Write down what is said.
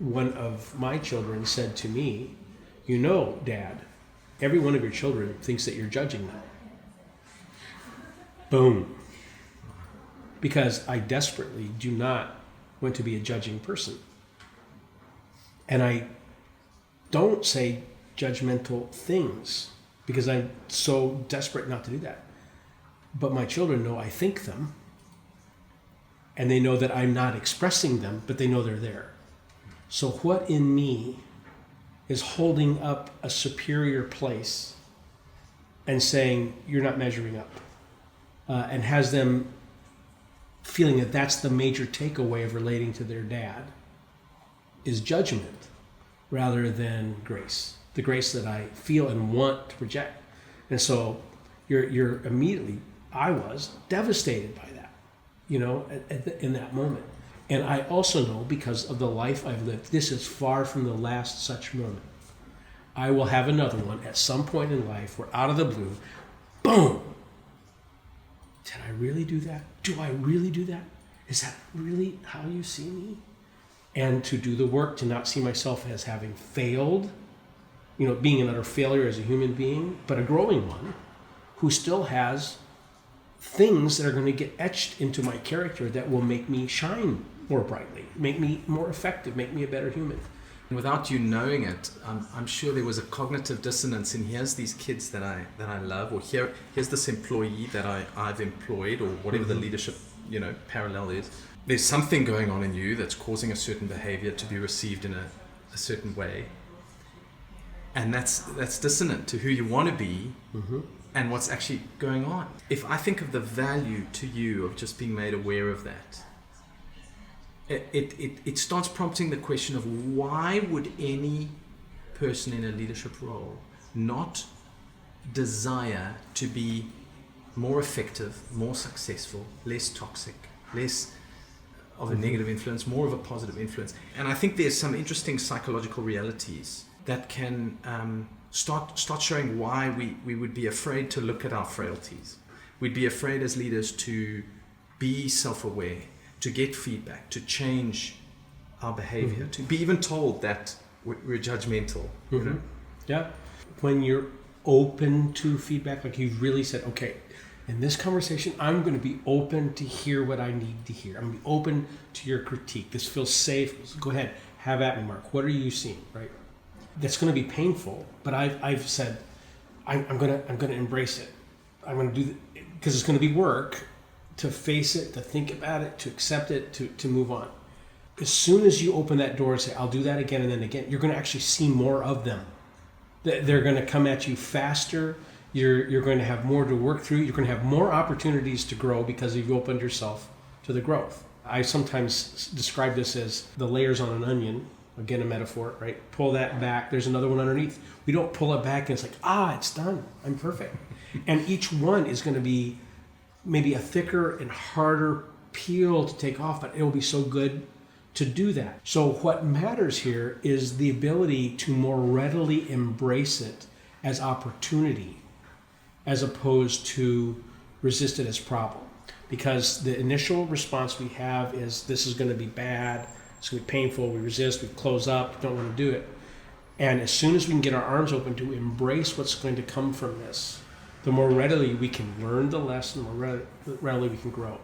one of my children said to me, "You know, Dad, every one of your children thinks that you're judging them." Boom. Because I desperately do not want to be a judging person. And I don't say judgmental things because I'm so desperate not to do that. But my children know I think them, and they know that I'm not expressing them, but they know they're there. So what in me is holding up a superior place and saying, "You're not measuring up," and has them feeling that that's the major takeaway of relating to their dad, is judgment rather than grace. The grace that I feel and want to project. And so you're immediately, I was devastated by that, in that moment. And I also know, because of the life I've lived, this is far from the last such moment. I will have another one at some point in life where out of the blue, boom! Did I really do that? Do I really do that? Is that really how you see me? And to do the work, to not see myself as having failed, being an utter failure as a human being, but a growing one who still has things that are going to get etched into my character that will make me shine more brightly, make me more effective, make me a better human. Without you knowing it, I'm sure there was a cognitive dissonance in here's these kids that I love, or here's this employee that I've employed, or whatever the leadership parallel is. There's something going on in you that's causing a certain behavior to be received in a certain way, and that's dissonant to who you want to be and what's actually going on. If I think of the value to you of just being made aware of that, it starts prompting the question of why would any person in a leadership role not desire to be more effective, more successful, less toxic, less of a negative influence, more of a positive influence. And I think there's some interesting psychological realities that can start showing why we would be afraid to look at our frailties. We'd be afraid as leaders to be self-aware, to get feedback, to change our behavior, to be even told that we're judgmental. Yeah. When you're open to feedback, like you've really said, okay, in this conversation, I'm going to be open to hear what I need to hear. I'm going to be open to your critique. This feels safe. Go ahead, have at me, Mark. What are you seeing, right? That's going to be painful, but I've said, I'm going to embrace it. I'm going to do it because it's going to be work to face it, to think about it, to accept it, to move on. As soon as you open that door and say, I'll do that again and then again, you're going to actually see more of them. They're going to come at you faster. You're going to have more to work through. You're going to have more opportunities to grow because you've opened yourself to the growth. I sometimes describe this as the layers on an onion. Again, a metaphor, right? Pull that back. There's another one underneath. We don't pull it back and it's like, it's done. I'm perfect. And each one is going to be maybe a thicker and harder peel to take off, but it will be so good to do that. So what matters here is the ability to more readily embrace it as opportunity as opposed to resist it as problem. Because the initial response we have is, this is going to be bad, it's going to be painful, we resist, we close up, don't want to do it. And as soon as we can get our arms open to embrace what's going to come from this, the more readily we can learn the lesson, the more readily we can grow.